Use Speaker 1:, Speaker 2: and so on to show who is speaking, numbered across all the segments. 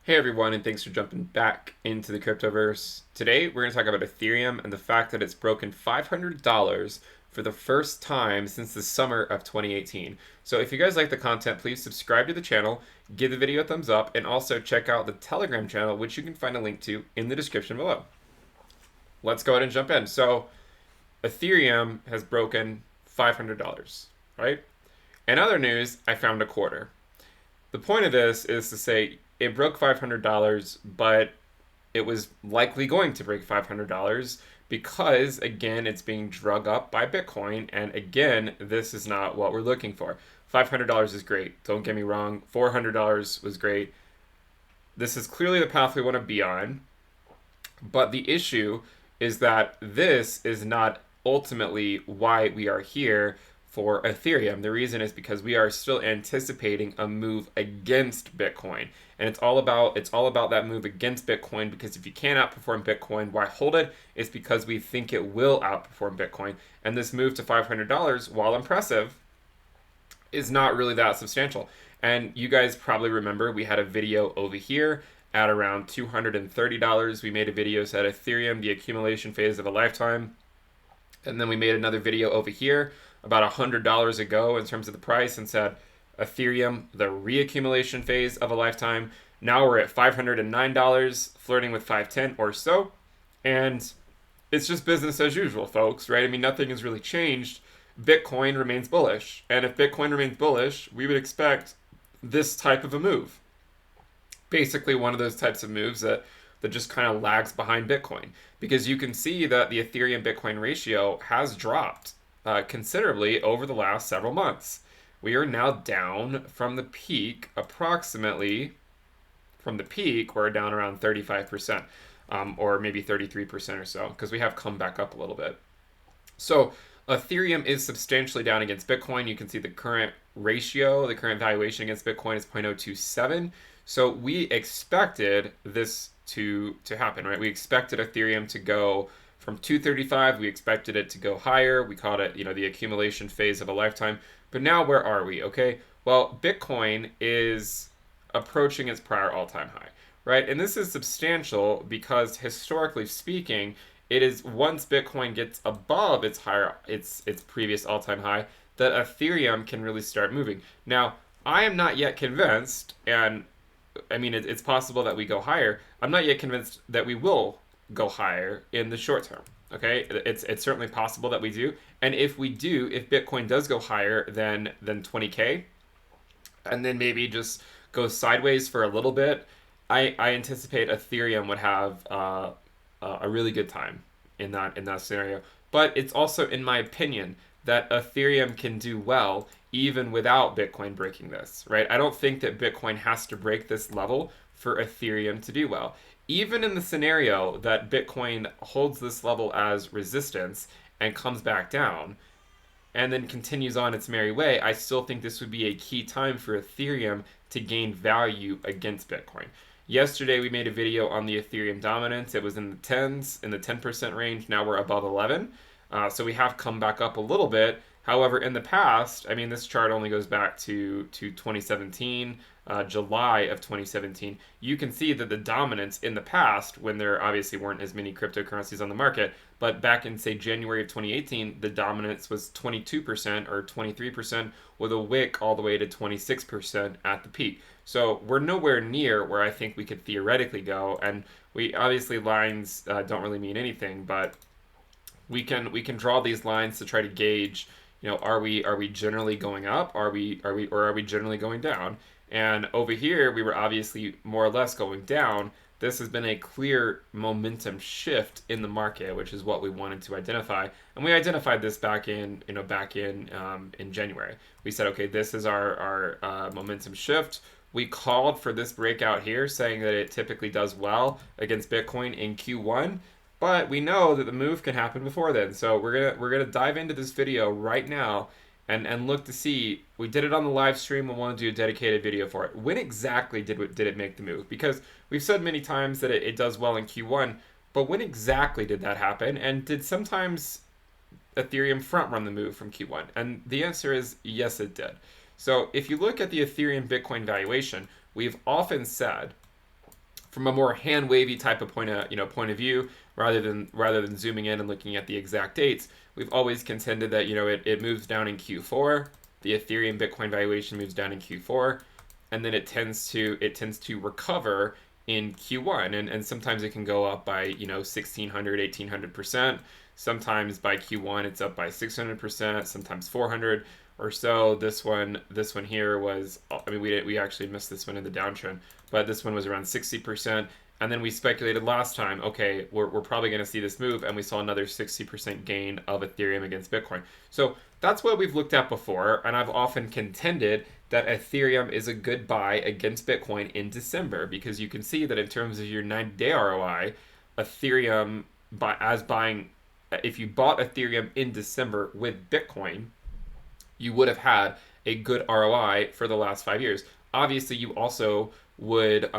Speaker 1: Hey everyone, and thanks for jumping back into the cryptoverse. Today we're going to talk about Ethereum and the fact that it's broken $500 for the first time since the summer of 2018. So if you guys like the content, please subscribe to the channel, give the video a thumbs up, and also check out the Telegram channel, which you can find a link to in the description below. Let's go ahead and jump in. So Ethereum has broken $500, right? In other news, I found a quarter. The point of this is to say it broke $500, but it was likely going to break $500 because, again, it's being drug up by Bitcoin. And again, this is not what we're looking for. $500 is great. Don't get me wrong. $400 was great. This is clearly the path we want to be on. But the issue is that this is not ultimately why we are here for Ethereum. The reason is because we are still anticipating a move against Bitcoin. And it's all about that move against Bitcoin, because if you can't outperform Bitcoin, why hold it? It's because we think it will outperform Bitcoin. And this move to $500, while impressive, is not really that substantial. And you guys probably remember we had a video over here at around $230. We made a video said Ethereum, the accumulation phase of a lifetime. And then we made another video over here about $100 ago in terms of the price and said Ethereum, the re-accumulation phase of a lifetime. Now we're at $509, flirting with 510 or so. And it's just business as usual, folks, right? I mean, nothing has really changed. Bitcoin remains bullish. And if Bitcoin remains bullish, we would expect this type of a move. Basically one of those types of moves that just kind of lags behind Bitcoin, because you can see that the Ethereum Bitcoin ratio has dropped considerably over the last several months. We are now down from the peak, approximately from the peak, we're down around 35%, or maybe 33% or so, because we have come back up a little bit. So Ethereum is substantially down against Bitcoin. You can see the current ratio, the current valuation against Bitcoin is 0.027. So we expected this to happen, right? We expected Ethereum to go from 235. We expected it to go higher. We called it, the accumulation phase of a lifetime. But now where are we? Okay. Well, Bitcoin is approaching its prior all-time high, right? And this is substantial because historically speaking, it is once Bitcoin gets above its previous all-time high that Ethereum can really start moving. Now, I am not yet convinced, and I mean, it's possible that we go higher. I'm not yet convinced that we will go higher in the short term. Okay, it's certainly possible that we do. And if we do, if Bitcoin does go higher than 20K, and then maybe just goes sideways for a little bit, I anticipate Ethereum would have a really good time in that scenario. But it's also, in my opinion, that Ethereum can do well even without Bitcoin breaking this, right? I don't think that Bitcoin has to break this level for Ethereum to do well. Even in the scenario that Bitcoin holds this level as resistance and comes back down and then continues on its merry way, I still think this would be a key time for Ethereum to gain value against Bitcoin. Yesterday, we made a video on the Ethereum dominance. It was in the 10s, in the 10% range. Now we're above 11. So we have come back up a little bit. However, in the past, I mean, this chart only goes back to 2017, July of 2017. You can see that the dominance in the past, when there obviously weren't as many cryptocurrencies on the market, but back in, say, January of 2018, the dominance was 22% or 23%, with a wick all the way to 26% at the peak. So we're nowhere near where I think we could theoretically go. And we obviously, lines don't really mean anything, but we can draw these lines to try to gauge, are we generally going up? Are we generally going down? And over here, we were obviously more or less going down. This has been a clear momentum shift in the market, which is what we wanted to identify. And we identified this back in January. We said, okay, this is our momentum shift. We called for this breakout here, saying that it typically does well against Bitcoin in Q1. But we know that the move can happen before then. So we're gonna dive into this video right now and look to see. We did it on the live stream. We want to do a dedicated video for it. When exactly did it make the move? Because we've said many times that it does well in Q1, but when exactly did that happen? And did sometimes Ethereum front run the move from Q1? And the answer is yes, it did. So if you look at the Ethereum Bitcoin valuation, we've often said from a more hand wavy type of point of view, rather than zooming in and looking at the exact dates, we've always contended that it moves down in Q4. The Ethereum Bitcoin valuation moves down in Q4, and then it tends to recover in Q1, and sometimes it can go up by 1600, 1800%. Sometimes by Q1 it's up by 600%, sometimes 400 or so. This one here was, I mean, we actually missed this one in the downtrend, but this one was around 60%. And then we speculated last time, okay, we're probably going to see this move, and we saw another 60% gain of Ethereum against Bitcoin. So that's what we've looked at before, and I've often contended that Ethereum is a good buy against Bitcoin in December, because you can see that in terms of your 90-day ROI, Ethereum, if you bought Ethereum in December with Bitcoin, you would have had a good ROI for the last 5 years. Obviously, you also would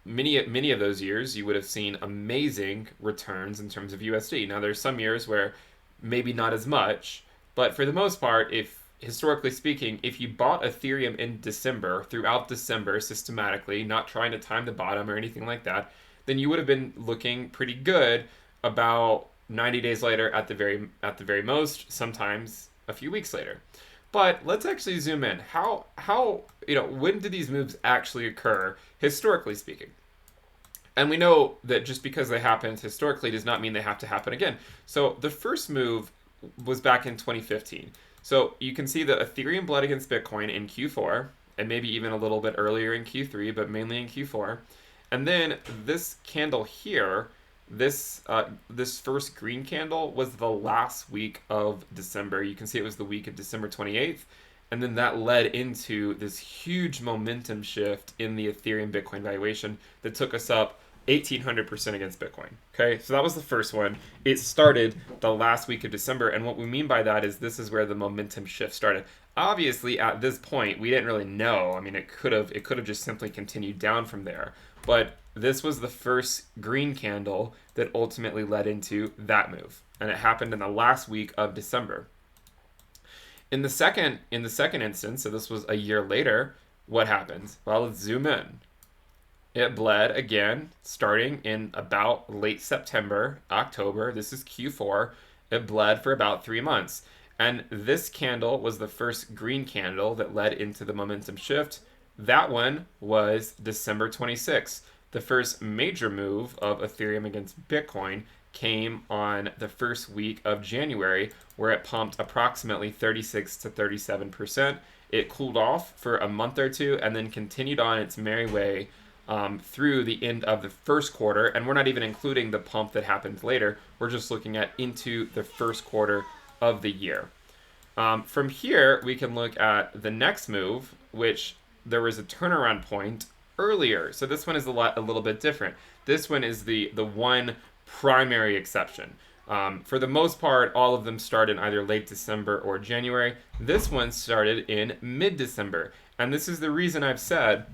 Speaker 1: many of those years you would have seen amazing returns in terms of USD. Now there's some years where maybe not as much, but for the most part, if historically speaking, if you bought Ethereum in December, throughout December systematically, not trying to time the bottom or anything like that, then you would have been looking pretty good about 90 days later at the very most, sometimes a few weeks later. But let's actually zoom in. How when do these moves actually occur, historically speaking? And we know that just because they happened historically does not mean they have to happen again. So the first move was back in 2015. So you can see that Ethereum bled against Bitcoin in Q4, and maybe even a little bit earlier in Q3, but mainly in Q4. And then this candle here, this first green candle was the last week of December. You can see it was the week of December 28th, and then that led into this huge momentum shift in the Ethereum Bitcoin valuation that took us up 1,800% against Bitcoin. Okay, so that was the first one. It started the last week of December, and what we mean by that is this is where the momentum shift started. Obviously, at this point, we didn't really know. I mean, it could have just simply continued down from there, but this was the first green candle that ultimately led into that move, and it happened in the last week of December. In the second instance, so this was a year later, what happened? Well, let's zoom in. It bled again, starting in about late September, October. This is Q4. It bled for about 3 months. And this candle was the first green candle that led into the momentum shift. That one was December 26th. The first major move of Ethereum against Bitcoin came on the first week of January, where it pumped approximately 36 to 37%. It cooled off for a month or two and then continued on its merry way through the end of the first quarter. And we're not even including the pump that happened later. We're just looking at into the first quarter of the year. From here, we can look at the next move, which there was a turnaround point earlier. So this one is a little bit different. This one is the one primary exception. For the most part, all of them start in either late December or January. This one started in mid-December. And this is the reason I've said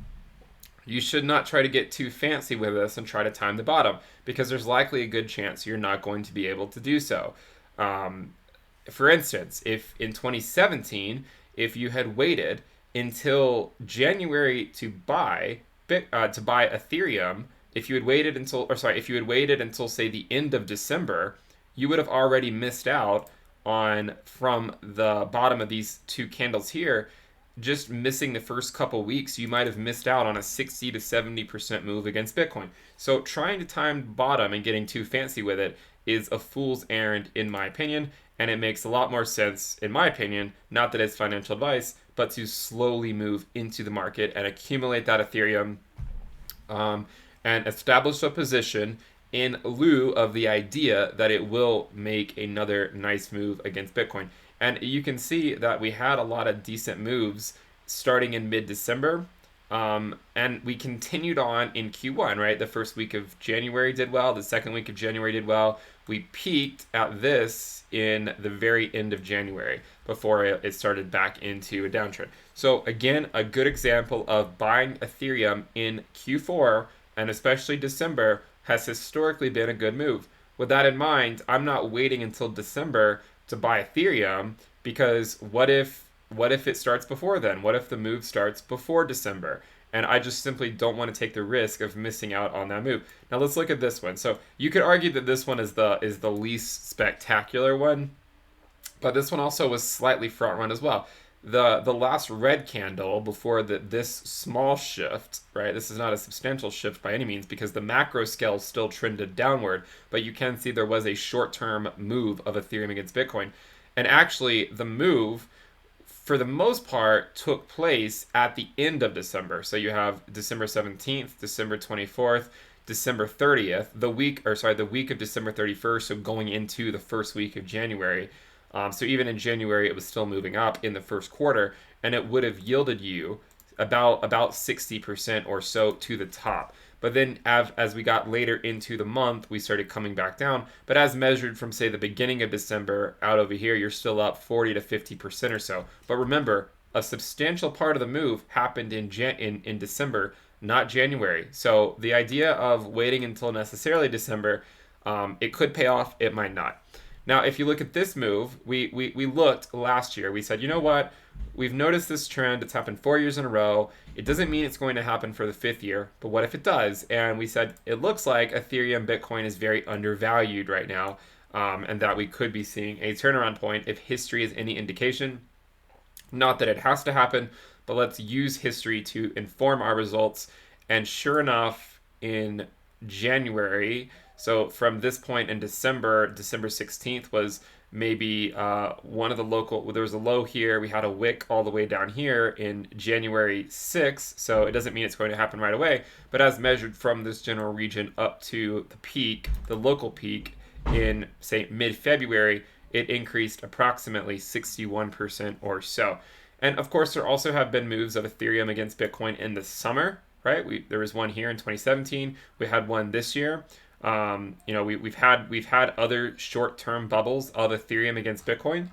Speaker 1: you should not try to get too fancy with this and try to time the bottom, because there's likely a good chance you're not going to be able to do so. For instance, if in 2017, if you had waited until January to buy Ethereum, if you had waited until say the end of December, you would have already missed out on, from the bottom of these two candles here, just missing the first couple weeks, you might have missed out on a 60 to 70% move against Bitcoin. So trying to time bottom and getting too fancy with it is a fool's errand, in my opinion, and it makes a lot more sense, in my opinion, not that it's financial advice, but to slowly move into the market and accumulate that Ethereum and establish a position in lieu of the idea that it will make another nice move against Bitcoin. And you can see that we had a lot of decent moves starting in mid-December, and we continued on in Q1, right? The first week of January did well. The second week of January did well. We peaked at this in the very end of January before it started back into a downtrend. So again, a good example of buying Ethereum in Q4 and especially December has historically been a good move. With that in mind, I'm not waiting until December to buy Ethereum, because what if it starts before then? What if the move starts before December? And I just simply don't want to take the risk of missing out on that move. Now let's look at this one. So you could argue that this one is the least spectacular one, but this one also was slightly front run as well. The last red candle before this small shift, right? This is not a substantial shift by any means because the macro scale still trended downward, but you can see there was a short-term move of Ethereum against Bitcoin. And actually, the move, for the most part, took place at the end of December. So you have December 17th, December 24th, December 30th, the week of December 31st, so going into the first week of January. So even in January, it was still moving up in the first quarter, and it would have yielded you about 60% or so to the top. But then as we got later into the month, we started coming back down. But as measured from, say, the beginning of December out over here, you're still up 40 to 50% or so. But remember, a substantial part of the move happened in December, not January. So the idea of waiting until necessarily December, it could pay off, it might not. Now, if you look at this move, we looked last year. We said, you know what? We've noticed this trend. It's happened 4 years in a row. It doesn't mean it's going to happen for the fifth year, but what if it does? And we said, it looks like Ethereum Bitcoin is very undervalued right now, and that we could be seeing a turnaround point if history is any indication. Not that it has to happen, but let's use history to inform our results. And sure enough, in January, so from this point in December 16th was maybe one of the local, there was a low here, we had a wick all the way down here in January 6th, so it doesn't mean it's going to happen right away, but as measured from this general region up to the peak, the local peak in, say, mid-February, it increased approximately 61% or so. And of course, there also have been moves of Ethereum against Bitcoin in the summer, right? There was one here in 2017, we had one this year. We've had other short-term bubbles of Ethereum against Bitcoin,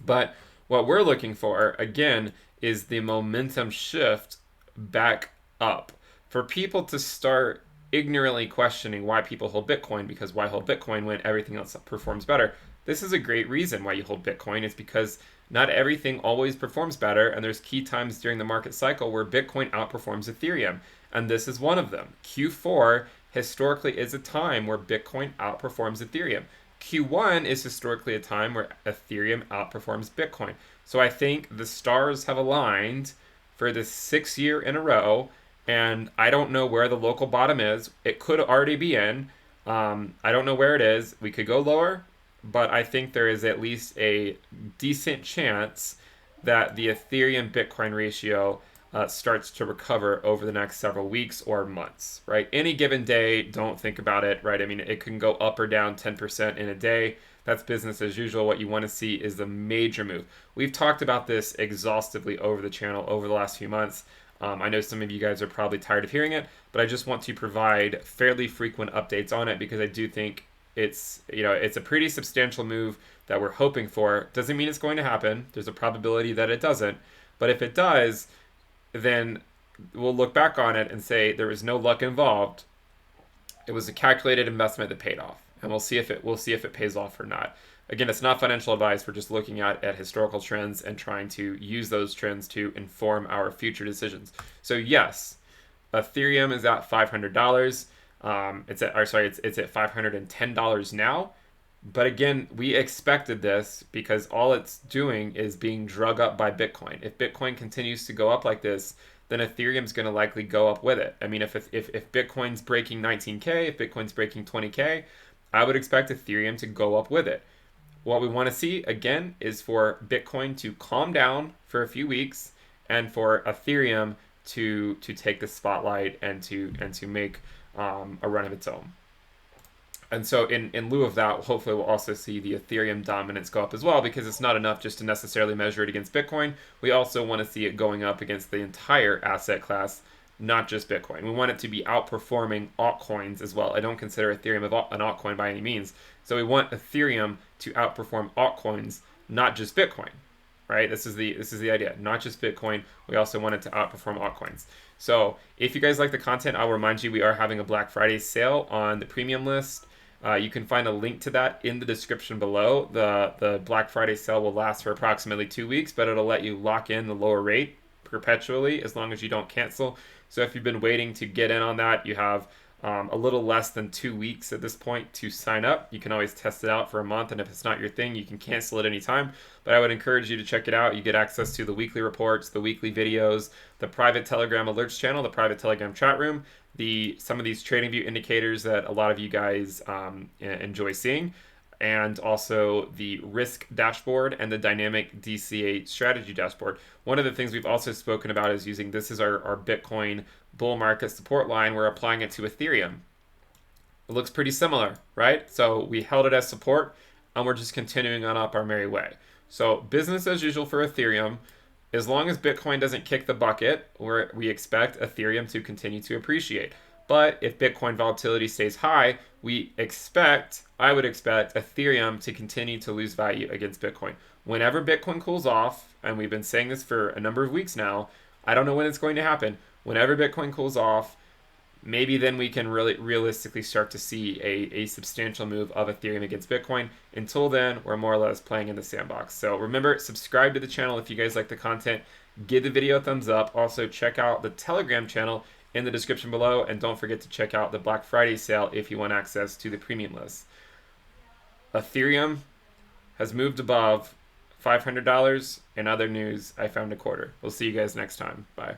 Speaker 1: but what we're looking for again is the momentum shift back up for people to start ignorantly questioning why people hold Bitcoin, because why hold Bitcoin when everything else performs better? This is a great reason why you hold Bitcoin. It's because not everything always performs better, and there's key times during the market cycle where Bitcoin outperforms Ethereum, and this is one of them. Q4 historically is a time where Bitcoin outperforms Ethereum. Q1 is historically a time where Ethereum outperforms Bitcoin. So I think the stars have aligned for the 6th year in a row, and I don't know where the local bottom is. It could already be in. I don't know where it is. We could go lower, but I think there is at least a decent chance that the Ethereum Bitcoin ratio starts to recover over the next several weeks or months, right? Any given day, don't think about it, right? I mean, it can go up or down 10% in a day. That's business as usual. What you want to see is the major move. We've talked about this exhaustively over the channel over the last few months. I know some of you guys are probably tired of hearing it, but I just want to provide fairly frequent updates on it because I do think it's a pretty substantial move that we're hoping for. Doesn't mean it's going to happen. There's a probability that it doesn't, but if it does, then we'll look back on it and say there was no luck involved. It was a calculated investment that paid off, and we'll see if it pays off or not. Again, it's not financial advice. We're just looking at historical trends and trying to use those trends to inform our future decisions. So yes, Ethereum is at $500. It's at $510 now. But again, we expected this because all it's doing is being drug up by Bitcoin. If Bitcoin continues to go up like this, then Ethereum's going to likely go up with it. I mean, if Bitcoin's breaking 19K, if Bitcoin's breaking 20K, I would expect Ethereum to go up with it. What we want to see, again, is for Bitcoin to calm down for a few weeks and for Ethereum to take the spotlight and to make a run of its own. And so in lieu of that, hopefully we'll also see the Ethereum dominance go up as well, because it's not enough just to necessarily measure it against Bitcoin. We also want to see it going up against the entire asset class, not just Bitcoin. We want it to be outperforming altcoins as well. I don't consider Ethereum an altcoin by any means. So we want Ethereum to outperform altcoins, not just Bitcoin, right? This is the idea, not just Bitcoin. We also want it to outperform altcoins. So if you guys like the content, I'll remind you we are having a Black Friday sale on the premium list. You can find a link to that in the description below. The Black Friday sale will last for approximately 2 weeks, but it'll let you lock in the lower rate perpetually as long as you don't cancel. So if you've been waiting to get in on that, you have a little less than 2 weeks at this point to sign up. You can always test it out for a month, and if it's not your thing, you can cancel it anytime. But I would encourage you to check it out. You get access to the weekly reports, the weekly videos, the private Telegram alerts channel, the private Telegram chat room, some of these TradingView indicators that a lot of you guys enjoy seeing, and also the risk dashboard and the dynamic DCA strategy dashboard. One of the things we've also spoken about is using this as our Bitcoin bull market support line. We're applying it to Ethereum. It looks pretty similar, right? So we held it as support, and we're just continuing on up our merry way. So business as usual for Ethereum. As long as Bitcoin doesn't kick the bucket, we expect Ethereum to continue to appreciate. But if Bitcoin volatility stays high, I would expect Ethereum to continue to lose value against Bitcoin. Whenever Bitcoin cools off, and we've been saying this for a number of weeks now, I don't know when it's going to happen. Whenever Bitcoin cools off, maybe then we can really realistically start to see a substantial move of Ethereum against Bitcoin. Until then, we're more or less playing in the sandbox. So remember, subscribe to the channel if you guys like the content. Give the video a thumbs up. Also, check out the Telegram channel in the description below. And don't forget to check out the Black Friday sale if you want access to the premium list. Ethereum has moved above $500. In other news, I found a quarter. We'll see you guys next time. Bye.